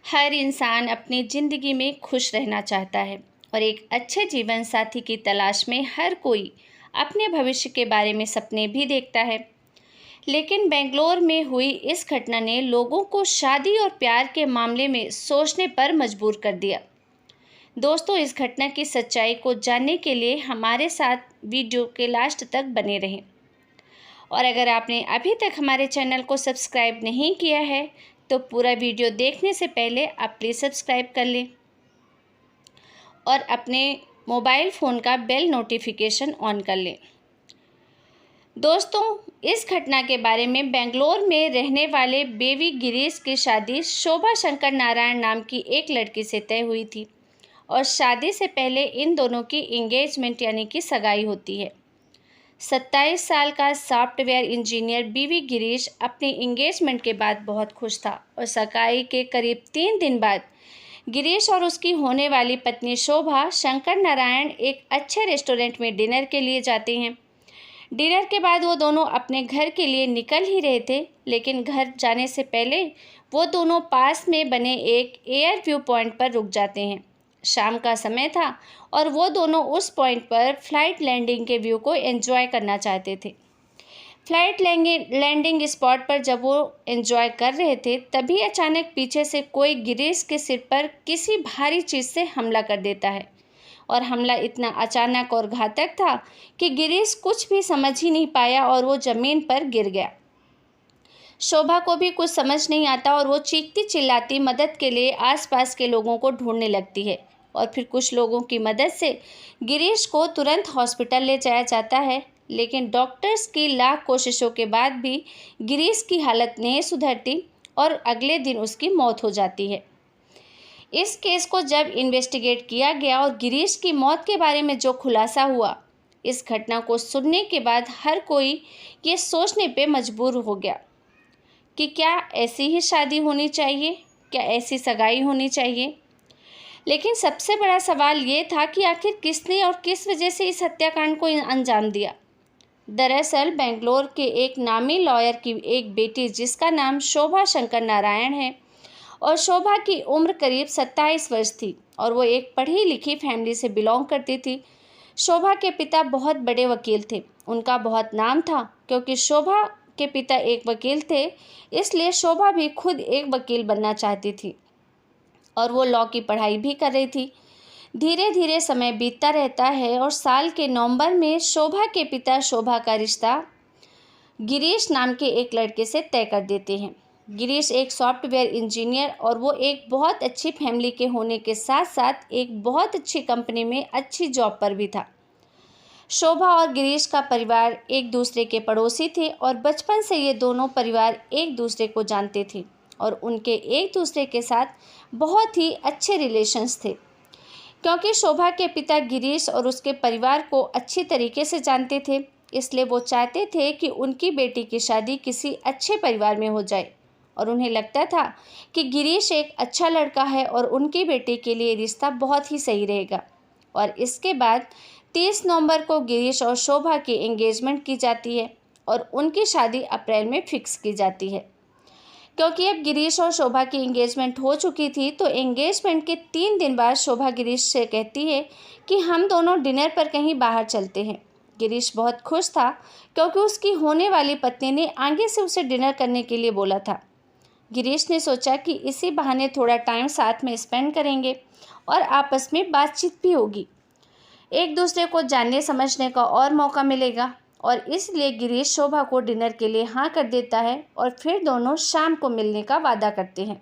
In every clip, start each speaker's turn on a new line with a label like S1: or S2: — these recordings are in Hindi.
S1: हर इंसान अपनी ज़िंदगी में खुश रहना चाहता है और एक अच्छे जीवन साथी की तलाश में हर कोई अपने भविष्य के बारे में सपने भी देखता है। लेकिन बेंगलोर में हुई इस घटना ने लोगों को शादी और प्यार के मामले में सोचने पर मजबूर कर दिया। दोस्तों, इस घटना की सच्चाई को जानने के लिए हमारे साथ वीडियो के लास्ट तक बने रहें। और अगर आपने अभी तक हमारे चैनल को सब्सक्राइब नहीं किया है तो पूरा वीडियो देखने से पहले आप प्लीज़ सब्सक्राइब कर लें और अपने मोबाइल फ़ोन का बेल नोटिफिकेशन ऑन कर लें। दोस्तों, इस घटना के बारे में बेंगलोर में रहने वाले बेबी गिरीश की शादी शोभा शंकर नारायण नाम की एक लड़की से तय हुई थी और शादी से पहले इन दोनों की एंगेजमेंट यानी कि सगाई होती है। 27 साल का सॉफ्टवेयर इंजीनियर बीवी गिरीश अपनी एंगेजमेंट के बाद बहुत खुश था और सगाई के करीब 3 दिन बाद गिरीश और उसकी होने वाली पत्नी शोभा शंकर नारायण एक अच्छे रेस्टोरेंट में डिनर के लिए जाते हैं। डिनर के बाद वो दोनों अपने घर के लिए निकल ही रहे थे, लेकिन घर जाने से पहले वो दोनों पास में बने एक एयर व्यू पॉइंट पर रुक जाते हैं। शाम का समय था और वो दोनों उस पॉइंट पर फ्लाइट लैंडिंग के व्यू को एंजॉय करना चाहते थे। फ्लाइट लैंडिंग स्पॉट पर जब वो एंजॉय कर रहे थे, तभी अचानक पीछे से कोई गिरीश के सिर पर किसी भारी चीज़ से हमला कर देता है और हमला इतना अचानक और घातक था कि गिरीश कुछ भी समझ ही नहीं पाया और वो ज़मीन पर गिर गया। शोभा को भी कुछ समझ नहीं आता और वो चीखती चिल्लाती मदद के लिए आसपास के लोगों को ढूंढने लगती है और फिर कुछ लोगों की मदद से गिरीश को तुरंत हॉस्पिटल ले जाया जाता है। लेकिन डॉक्टर्स की लाख कोशिशों के बाद भी गिरीश की हालत नहीं सुधरती और अगले दिन उसकी मौत हो जाती है। इस केस को जब इन्वेस्टिगेट किया गया और गिरीश की मौत के बारे में जो खुलासा हुआ, इस घटना को सुनने के बाद हर कोई ये सोचने पे मजबूर हो गया कि क्या ऐसी ही शादी होनी चाहिए, क्या ऐसी सगाई होनी चाहिए। लेकिन सबसे बड़ा सवाल ये था कि आखिर किसने और किस वजह से इस हत्याकांड को अंजाम दिया। दरअसल बेंगलोर के एक नामी लॉयर की एक बेटी जिसका नाम शोभा शंकर नारायण है और शोभा की उम्र करीब 27 वर्ष थी और वो एक पढ़ी लिखी फैमिली से बिलोंग करती थी। शोभा के पिता बहुत बड़े वकील थे। उनका बहुत नाम था क्योंकि शोभा के पिता एक वकील थे, इसलिए शोभा भी खुद एक वकील बनना चाहती थी और वो लॉ की पढ़ाई भी कर रही थी। धीरे धीरे समय बीतता रहता है और साल के नवंबर में शोभा के पिता शोभा का रिश्ता गिरीश नाम के एक लड़के से तय कर देते हैं। गिरीश एक सॉफ्टवेयर इंजीनियर और वो एक बहुत अच्छी फैमिली के होने के साथ साथ एक बहुत अच्छी कंपनी में अच्छी जॉब पर भी था। शोभा और गिरीश का परिवार एक दूसरे के पड़ोसी थे और बचपन से ये दोनों परिवार एक दूसरे को जानते थे और उनके एक दूसरे के साथ बहुत ही अच्छे रिलेशंस थे। क्योंकि शोभा के पिता गिरीश और उसके परिवार को अच्छी तरीके से जानते थे, इसलिए वो चाहते थे कि उनकी बेटी की शादी किसी अच्छे परिवार में हो जाए और उन्हें लगता था कि गिरीश एक अच्छा लड़का है और उनकी बेटी के लिए रिश्ता बहुत ही सही रहेगा। और इसके बाद 30 नवंबर को गिरीश और शोभा की एंगेजमेंट की जाती है और उनकी शादी अप्रैल में फिक्स की जाती है। क्योंकि अब गिरीश और शोभा की एंगेजमेंट हो चुकी थी तो एंगेजमेंट के 3 दिन बाद शोभा गिरीश से कहती है कि हम दोनों डिनर पर कहीं बाहर चलते हैं। गिरीश बहुत खुश था क्योंकि उसकी होने वाली पत्नी ने आगे से उसे डिनर करने के लिए बोला था। गिरीश ने सोचा कि इसी बहाने थोड़ा टाइम साथ में स्पेंड करेंगे और आपस में बातचीत भी होगी, एक दूसरे को जानने समझने का और मौका मिलेगा और इसलिए गिरीश शोभा को डिनर के लिए हाँ कर देता है और फिर दोनों शाम को मिलने का वादा करते हैं।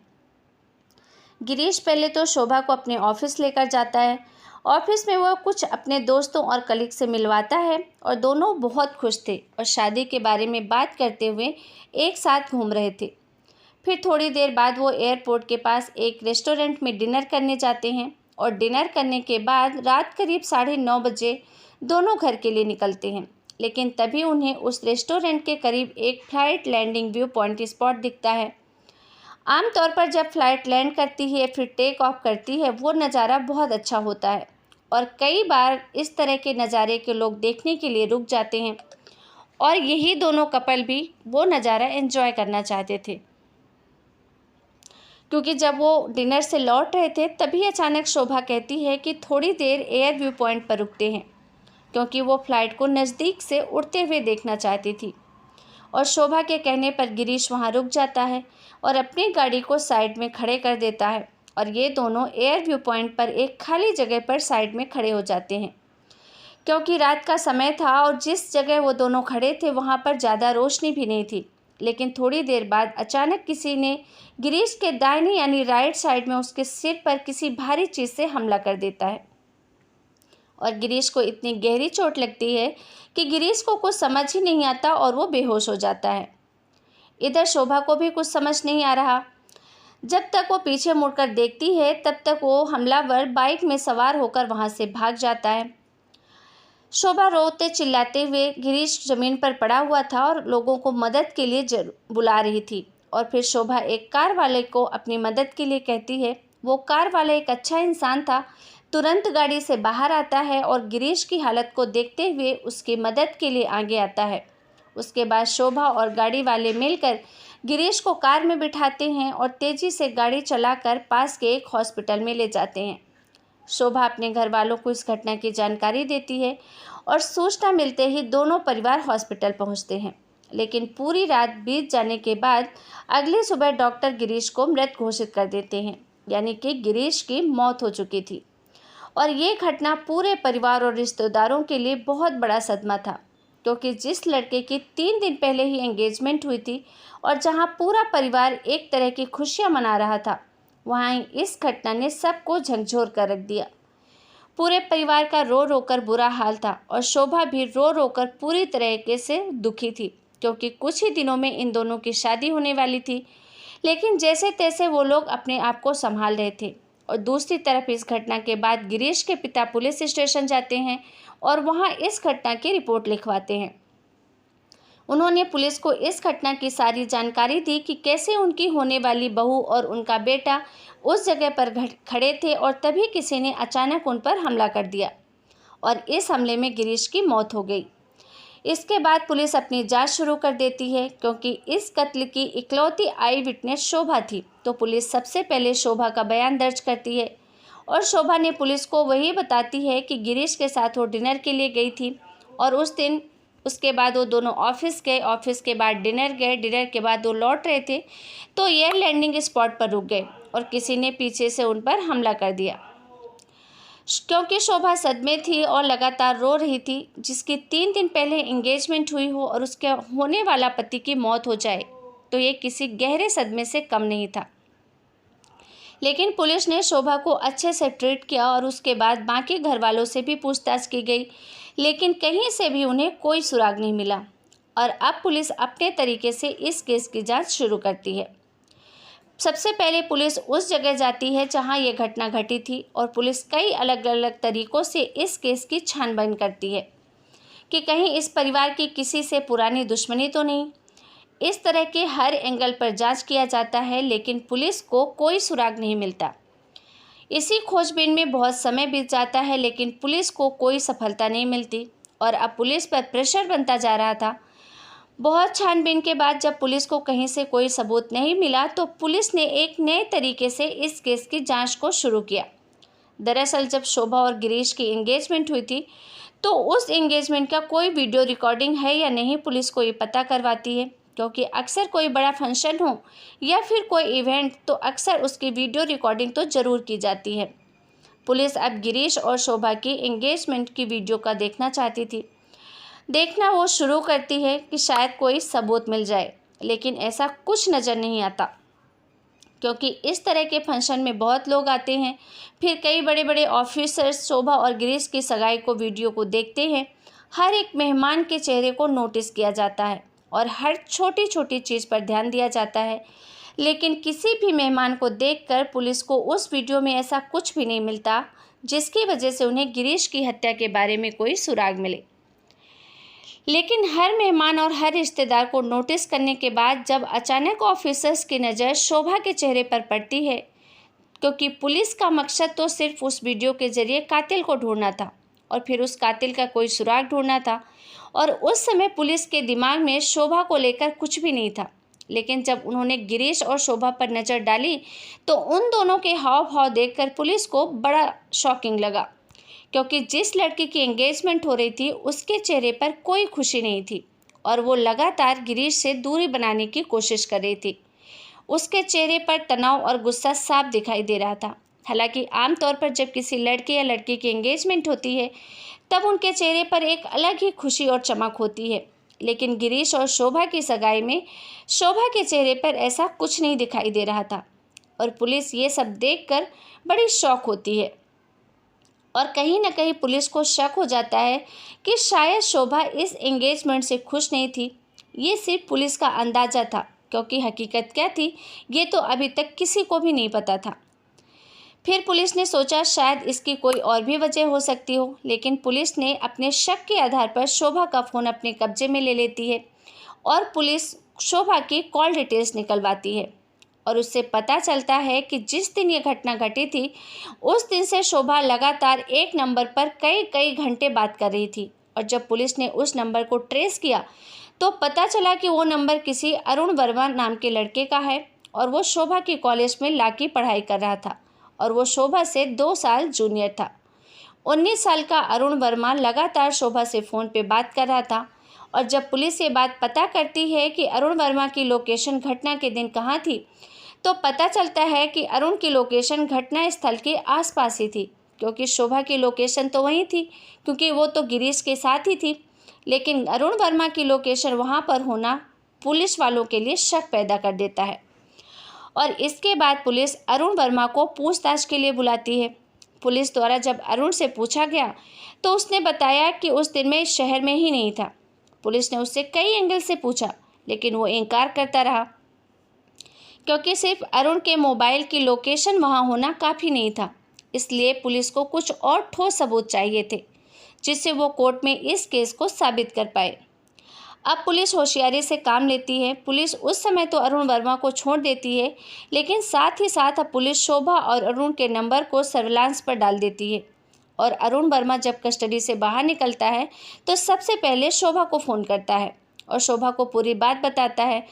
S1: गिरीश पहले तो शोभा को अपने ऑफिस लेकर जाता है। ऑफिस में वह कुछ अपने दोस्तों और कलीग से मिलवाता है और दोनों बहुत खुश थे और शादी के बारे में बात करते हुए एक साथ घूम रहे थे। फिर थोड़ी देर बाद वो एयरपोर्ट के पास एक रेस्टोरेंट में डिनर करने जाते हैं और डिनर करने के बाद रात करीब 9:30 बजे दोनों घर के लिए निकलते हैं। लेकिन तभी उन्हें उस रेस्टोरेंट के करीब एक flight landing view point spot दिखता है। आमतौर पर जब फ्लाइट लैंड करती है फिर टेक ऑफ करती है, वो नज़ारा बहुत अच्छा होता है और कई बार इस तरह के नज़ारे के लोग देखने के लिए रुक जाते हैं और यही दोनों कपल भी वो नज़ारा एंजॉय करना चाहते थे। क्योंकि जब वो डिनर से लौट रहे थे तभी अचानक शोभा कहती है कि थोड़ी देर एयर व्यू पॉइंट पर रुकते हैं, क्योंकि वो फ्लाइट को नज़दीक से उड़ते हुए देखना चाहती थी। और शोभा के कहने पर गिरीश वहाँ रुक जाता है और अपनी गाड़ी को साइड में खड़े कर देता है और ये दोनों एयर व्यू पॉइंट पर एक खाली जगह पर साइड में खड़े हो जाते हैं। क्योंकि रात का समय था और जिस जगह वो दोनों खड़े थे वहाँ पर ज़्यादा रोशनी भी नहीं थी। लेकिन थोड़ी देर बाद अचानक किसी ने गिरीश के दाहिनी यानी राइट साइड में उसके सिर पर किसी भारी चीज़ से हमला कर देता है और गिरीश को इतनी गहरी चोट लगती है कि गिरीश को कुछ समझ ही नहीं आता और वो बेहोश हो जाता है। इधर शोभा को भी कुछ समझ नहीं आ रहा। जब तक वो पीछे मुड़कर देखती है तब तक वो हमलावर बाइक में सवार होकर वहाँ से भाग जाता है। शोभा रोते चिल्लाते हुए, गिरीश ज़मीन पर पड़ा हुआ था और लोगों को मदद के लिए बुला रही थी। और फिर शोभा एक कार वाले को अपनी मदद के लिए कहती है। वो कार वाला एक अच्छा इंसान था, तुरंत गाड़ी से बाहर आता है और गिरीश की हालत को देखते हुए उसकी मदद के लिए आगे आता है। उसके बाद शोभा और गाड़ी वाले मिलकर गिरीश को कार में बिठाते हैं और तेज़ी से गाड़ी चलाकर पास के एक हॉस्पिटल में ले जाते हैं। शोभा अपने घर वालों को इस घटना की जानकारी देती है और सूचना मिलते ही दोनों परिवार हॉस्पिटल पहुंचते हैं। लेकिन पूरी रात बीत जाने के बाद अगली सुबह डॉक्टर गिरीश को मृत घोषित कर देते हैं, यानी कि गिरीश की मौत हो चुकी थी। और ये घटना पूरे परिवार और रिश्तेदारों के लिए बहुत बड़ा सदमा था, क्योंकि जिस लड़के की 3 दिन पहले ही एंगेजमेंट हुई थी और जहां पूरा परिवार एक तरह की खुशियां मना रहा था, वहीं इस घटना ने सबको झकझोर कर रख दिया। पूरे परिवार का रो रो कर बुरा हाल था और शोभा भी रो रो कर पूरी तरीके से दुखी थी, क्योंकि कुछ ही दिनों में इन दोनों की शादी होने वाली थी। लेकिन जैसे तैसे वो लोग अपने आप को संभाल रहे थे। और दूसरी तरफ इस घटना के बाद गिरीश के पिता पुलिस स्टेशन जाते हैं और वहाँ इस घटना की रिपोर्ट लिखवाते हैं। उन्होंने पुलिस को इस घटना की सारी जानकारी दी कि कैसे उनकी होने वाली बहू और उनका बेटा उस जगह पर खड़े थे और तभी किसी ने अचानक उन पर हमला कर दिया और इस हमले में गिरीश की मौत हो गई। इसके बाद पुलिस अपनी जांच शुरू कर देती है, क्योंकि इस कत्ल की इकलौती आई विटनेस शोभा थी। तो पुलिस सबसे पहले शोभा का बयान दर्ज करती है और शोभा ने पुलिस को वही बताती है कि गिरीश के साथ वो डिनर के लिए गई थी और उस दिन उसके बाद वो दोनों ऑफिस गए, ऑफिस के बाद डिनर गए, डिनर के बाद वो लौट रहे थे तो एयर लैंडिंग स्पॉट पर रुक गए और किसी ने पीछे से उन पर हमला कर दिया। क्योंकि शोभा सदमे थी और लगातार रो रही थी, जिसकी 3 दिन पहले एंगेजमेंट हुई हो और उसके होने वाला पति की मौत हो जाए तो ये किसी गहरे सदमे से कम नहीं था। लेकिन पुलिस ने शोभा को अच्छे से ट्रीट किया और उसके बाद बाकी घर वालों से भी पूछताछ की गई, लेकिन कहीं से भी उन्हें कोई सुराग नहीं मिला। और अब पुलिस अपने तरीके से इस केस की जांच शुरू करती है। सबसे पहले पुलिस उस जगह जाती है जहां ये घटना घटी थी और पुलिस कई अलग अलग तरीक़ों से इस केस की छानबीन करती है कि कहीं इस परिवार की किसी से पुरानी दुश्मनी तो नहीं। इस तरह के हर एंगल पर जांच किया जाता है, लेकिन पुलिस को कोई सुराग नहीं मिलता। इसी खोजबीन में बहुत समय बीत जाता है, लेकिन पुलिस को कोई सफलता नहीं मिलती और अब पुलिस पर प्रेशर बनता जा रहा था। बहुत छानबीन के बाद जब पुलिस को कहीं से कोई सबूत नहीं मिला तो पुलिस ने एक नए तरीके से इस केस की जांच को शुरू किया। दरअसल जब शोभा और गिरीश की एंगेजमेंट हुई थी तो उस एंगेजमेंट का कोई वीडियो रिकॉर्डिंग है या नहीं पुलिस को ये पता करवाती है, क्योंकि अक्सर कोई बड़ा फंक्शन हो या फिर कोई इवेंट तो अक्सर उसकी वीडियो रिकॉर्डिंग तो ज़रूर की जाती है। पुलिस अब गिरीश और शोभा की एंगेजमेंट की वीडियो का देखना चाहती थी। देखना वो शुरू करती है कि शायद कोई सबूत मिल जाए, लेकिन ऐसा कुछ नज़र नहीं आता, क्योंकि इस तरह के फंक्शन में बहुत लोग आते हैं। फिर कई बड़े बड़े ऑफिसर्स शोभा और गिरीश की सगाई को वीडियो को देखते हैं। हर एक मेहमान के चेहरे को नोटिस किया जाता है और हर छोटी छोटी चीज़ पर ध्यान दिया जाता है, लेकिन किसी भी मेहमान को देखकर पुलिस को उस वीडियो में ऐसा कुछ भी नहीं मिलता जिसकी वजह से उन्हें गिरीश की हत्या के बारे में कोई सुराग मिले। लेकिन हर मेहमान और हर रिश्तेदार को नोटिस करने के बाद जब अचानक ऑफिसर्स की नज़र शोभा के चेहरे पर पड़ती है, क्योंकि पुलिस का मकसद तो सिर्फ उस वीडियो के ज़रिए कातिल को ढूंढना था और फिर उस कातिल का कोई सुराग ढूंढना था। और उस समय पुलिस के दिमाग में शोभा को लेकर कुछ भी नहीं था। लेकिन जब उन्होंने गिरीश और शोभा पर नज़र डाली तो उन दोनों के हाव भाव देखकर पुलिस को बड़ा शॉकिंग लगा, क्योंकि जिस लड़की की एंगेजमेंट हो रही थी उसके चेहरे पर कोई खुशी नहीं थी और वो लगातार गिरीश से दूरी बनाने की कोशिश कर रही थी। उसके चेहरे पर तनाव और गुस्सा साफ दिखाई दे रहा था। हालांकि आमतौर पर जब किसी लड़के या लड़की की एंगेजमेंट होती है तब उनके चेहरे पर एक अलग ही खुशी और चमक होती है, लेकिन गिरीश और शोभा की सगाई में शोभा के चेहरे पर ऐसा कुछ नहीं दिखाई दे रहा था और पुलिस ये सब देखकर बड़ी शॉक होती है। और कहीं ना कहीं पुलिस को शक हो जाता है कि शायद शोभा इस एंगेजमेंट से खुश नहीं थी। ये सिर्फ पुलिस का अंदाज़ा था, क्योंकि हकीकत क्या थी ये तो अभी तक किसी को भी नहीं पता था। फिर पुलिस ने सोचा शायद इसकी कोई और भी वजह हो सकती हो, लेकिन पुलिस ने अपने शक के आधार पर शोभा का फ़ोन अपने कब्जे में ले लेती है और पुलिस शोभा की कॉल डिटेल्स निकलवाती है और उससे पता चलता है कि जिस दिन ये घटना घटी थी उस दिन से शोभा लगातार एक नंबर पर कई कई घंटे बात कर रही थी। और जब पुलिस ने उस नंबर को ट्रेस किया तो पता चला कि वो नंबर किसी अरुण वर्मा नाम के लड़के का है और वो शोभा की कॉलेज में ला की पढ़ाई कर रहा था और वो शोभा से 2 साल जूनियर था। 19 साल का अरुण वर्मा लगातार शोभा से फ़ोन पे बात कर रहा था और जब पुलिस ये बात पता करती है कि अरुण वर्मा की लोकेशन घटना के दिन कहाँ थी तो पता चलता है कि अरुण की लोकेशन घटना स्थल के आसपास ही थी, क्योंकि शोभा की लोकेशन तो वहीं थी क्योंकि वो तो गिरीश के साथ ही थी, लेकिन अरुण वर्मा की लोकेशन वहाँ पर होना पुलिस वालों के लिए शक पैदा कर देता है। और इसके बाद पुलिस अरुण वर्मा को पूछताछ के लिए बुलाती है। पुलिस द्वारा जब अरुण से पूछा गया तो उसने बताया कि उस दिन में शहर में ही नहीं था। पुलिस ने उससे कई एंगल से पूछा लेकिन वो इनकार करता रहा, क्योंकि सिर्फ अरुण के मोबाइल की लोकेशन वहाँ होना काफ़ी नहीं था। इसलिए पुलिस को कुछ और ठोस सबूत चाहिए थे जिससे वो कोर्ट में इस केस को साबित कर पाए। अब पुलिस होशियारी से काम लेती है। पुलिस उस समय तो अरुण वर्मा को छोड़ देती है, लेकिन साथ ही साथ अब पुलिस शोभा और अरुण के नंबर को सर्विलांस पर डाल देती है और अरुण वर्मा जब कस्टडी से बाहर निकलता है तो सबसे पहले शोभा को फ़ोन करता है और शोभा को पूरी बात बताता है।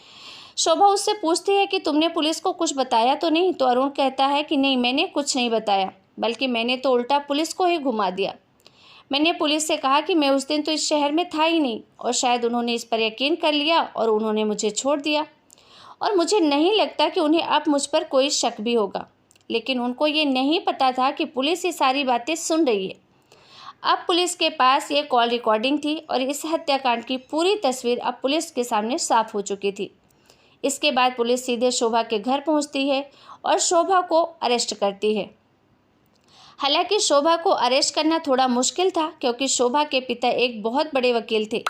S1: शोभा उससे पूछती है कि तुमने पुलिस को कुछ बताया तो नहीं, तो अरुण कहता है कि नहीं, मैंने कुछ नहीं बताया, बल्कि मैंने तो उल्टा पुलिस को ही घुमा दिया। मैंने पुलिस से कहा कि मैं उस दिन तो इस शहर में था ही नहीं और शायद उन्होंने इस पर यकीन कर लिया और उन्होंने मुझे छोड़ दिया और मुझे नहीं लगता कि उन्हें अब मुझ पर कोई शक भी होगा। लेकिन उनको ये नहीं पता था कि पुलिस ये सारी बातें सुन रही है। अब पुलिस के पास ये कॉल रिकॉर्डिंग थी और इस हत्याकांड की पूरी तस्वीर अब पुलिस के सामने साफ हो चुकी थी। इसके बाद पुलिस सीधे शोभा के घर पहुंचती है और शोभा को अरेस्ट करती है। हालांकि शोभा को अरेस्ट करना थोड़ा मुश्किल था, क्योंकि शोभा के पिता एक बहुत बड़े वकील थे,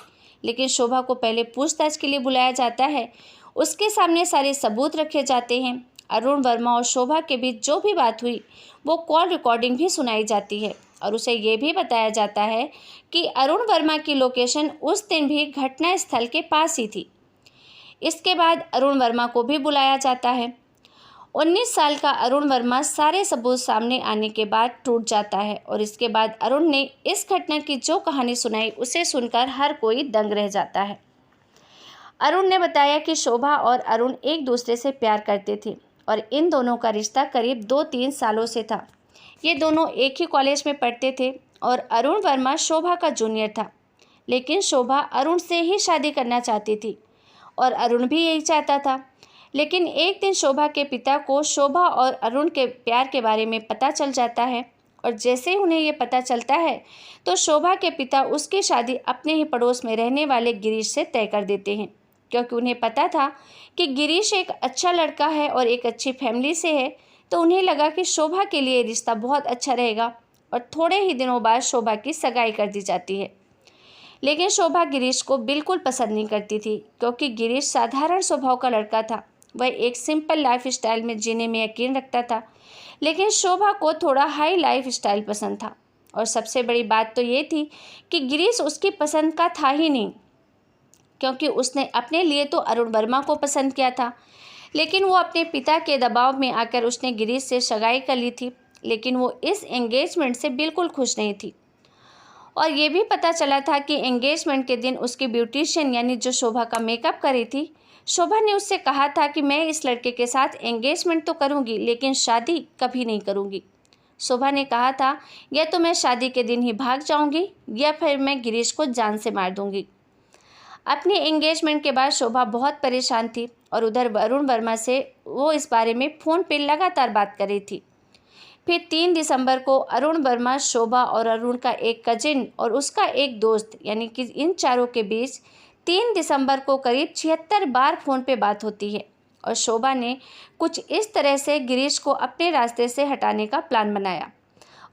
S1: लेकिन शोभा को पहले पूछताछ के लिए बुलाया जाता है। उसके सामने सारे सबूत रखे जाते हैं। अरुण वर्मा और शोभा के बीच जो भी बात हुई वो कॉल रिकॉर्डिंग भी सुनाई जाती है और उसे ये भी बताया जाता है कि अरुण वर्मा की लोकेशन उस दिन भी घटना स्थल के पास ही थी। इसके बाद अरुण वर्मा को भी बुलाया जाता है। 19 साल का अरुण वर्मा सारे सबूत सामने आने के बाद टूट जाता है और इसके बाद अरुण ने इस घटना की जो कहानी सुनाई उसे सुनकर हर कोई दंग रह जाता है। अरुण ने बताया कि शोभा और अरुण एक दूसरे से प्यार करते थे और इन दोनों का रिश्ता करीब 2-3 सालों से था। ये दोनों एक ही कॉलेज में पढ़ते थे और अरुण वर्मा शोभा का जूनियर था, लेकिन शोभा अरुण से ही शादी करना चाहती थी और अरुण भी यही चाहता था। लेकिन एक दिन शोभा के पिता को शोभा और अरुण के प्यार के बारे में पता चल जाता है और जैसे ही उन्हें ये पता चलता है तो शोभा के पिता उसकी शादी अपने ही पड़ोस में रहने वाले गिरीश से तय कर देते हैं, क्योंकि उन्हें पता था कि गिरीश एक अच्छा लड़का है और एक अच्छी फैमिली से है। तो उन्हें लगा कि शोभा के लिए रिश्ता बहुत अच्छा रहेगा और थोड़े ही दिनों बाद शोभा की सगाई कर दी जाती है। लेकिन शोभा गिरीश को बिल्कुल पसंद नहीं करती थी, क्योंकि गिरीश साधारण स्वभाव का लड़का था। वह एक सिंपल लाइफ स्टाइल में जीने में यकीन रखता था, लेकिन शोभा को थोड़ा हाई लाइफ स्टाइल पसंद था। और सबसे बड़ी बात तो ये थी कि गिरीश उसकी पसंद का था ही नहीं, क्योंकि उसने अपने लिए तो अरुण वर्मा को पसंद किया था, लेकिन वो अपने पिता के दबाव में आकर उसने गिरीश से सगाई कर ली थी। लेकिन वो इस एंगेजमेंट से बिल्कुल खुश नहीं थी और ये भी पता चला था कि एंगेजमेंट के दिन उसकी ब्यूटिशियन यानी जो शोभा का मेकअप करी थी शोभा ने उससे कहा था कि मैं इस लड़के के साथ एंगेजमेंट तो करूंगी लेकिन शादी कभी नहीं करूंगी। शोभा ने कहा था, या तो मैं शादी के दिन ही भाग जाऊंगी या फिर मैं गिरीश को जान से मार दूंगी। अपनी एंगेजमेंट के बाद शोभा बहुत परेशान थी और उधर अरुण वर्मा से वो इस बारे में फ़ोन पे लगातार बात कर रही थी। फिर 3 दिसंबर को अरुण वर्मा, शोभा और अरुण का एक कजिन और उसका एक दोस्त यानी कि इन चारों के बीच 3 दिसंबर को करीब 76 बार फ़ोन पे बात होती है और शोभा ने कुछ इस तरह से गिरीश को अपने रास्ते से हटाने का प्लान बनाया।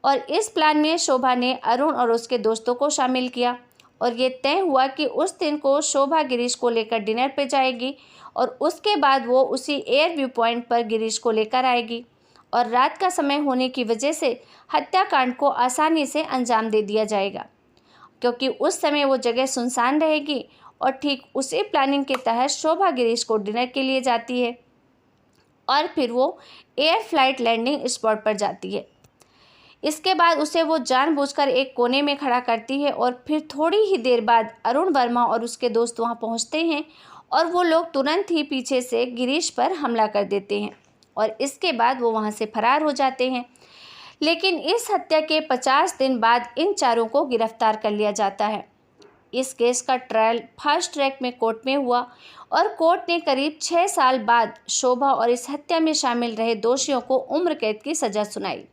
S1: और इस प्लान में शोभा ने अरुण और उसके दोस्तों को शामिल किया और ये तय हुआ कि उस दिन को शोभा गिरीश को लेकर डिनर पे जाएगी और उसके बाद वो उसी एयर व्यू पॉइंट पर गिरीश को लेकर आएगी और रात का समय होने की वजह से हत्याकांड को आसानी से अंजाम दे दिया जाएगा, क्योंकि उस समय वो जगह सुनसान रहेगी। और ठीक उसी प्लानिंग के तहत शोभा गिरीश को डिनर के लिए जाती है और फिर वो एयर फ्लाइट लैंडिंग स्पॉट पर जाती है। इसके बाद उसे वो जानबूझकर एक कोने में खड़ा करती है और फिर थोड़ी ही देर बाद अरुण वर्मा और उसके दोस्त वहाँ पहुँचते हैं और वो लोग तुरंत ही पीछे से गिरीश पर हमला कर देते हैं और इसके बाद वो वहाँ से फरार हो जाते हैं। लेकिन इस हत्या के 50 दिन बाद इन चारों को गिरफ्तार कर लिया जाता है। इस केस का ट्रायल फास्ट ट्रैक में कोर्ट में हुआ और कोर्ट ने करीब 6 साल बाद शोभा और इस हत्या में शामिल रहे दोषियों को उम्र कैद की सज़ा सुनाई।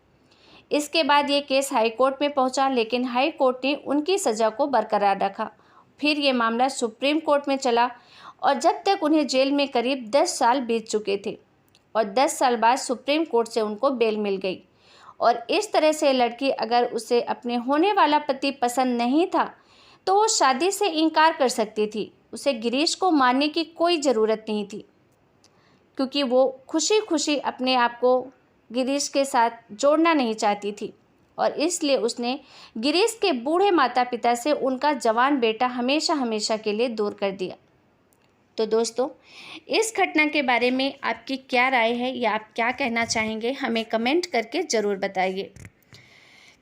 S1: इसके बाद ये केस हाई कोर्ट में पहुंचा, लेकिन हाई कोर्ट ने उनकी सज़ा को बरकरार रखा। फिर ये मामला सुप्रीम कोर्ट में चला और जब तक उन्हें जेल में करीब 10 साल बीत चुके थे और 10 साल बाद सुप्रीम कोर्ट से उनको बेल मिल गई। और इस तरह से लड़की अगर उसे अपने होने वाला पति पसंद नहीं था तो वो शादी से इनकार कर सकती थी। उसे गिरीश को मारने की कोई ज़रूरत नहीं थी, क्योंकि वो खुशी खुशी अपने आप को गिरीश के साथ जोड़ना नहीं चाहती थी और इसलिए उसने गिरीश के बूढ़े माता पिता से उनका जवान बेटा हमेशा हमेशा के लिए दूर कर दिया। तो दोस्तों, इस घटना के बारे में आपकी क्या राय है या आप क्या कहना चाहेंगे, हमें कमेंट करके ज़रूर बताइए।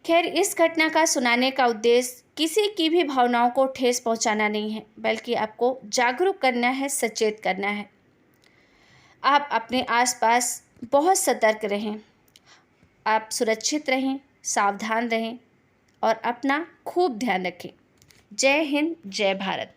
S1: खैर, इस घटना का सुनाने का उद्देश्य किसी की भी भावनाओं को ठेस पहुंचाना नहीं है, बल्कि आपको जागरूक करना है, सचेत करना है। आप अपने आसपास बहुत सतर्क रहें, आप सुरक्षित रहें, सावधान रहें और अपना खूब ध्यान रखें। जय हिंद, जय भारत।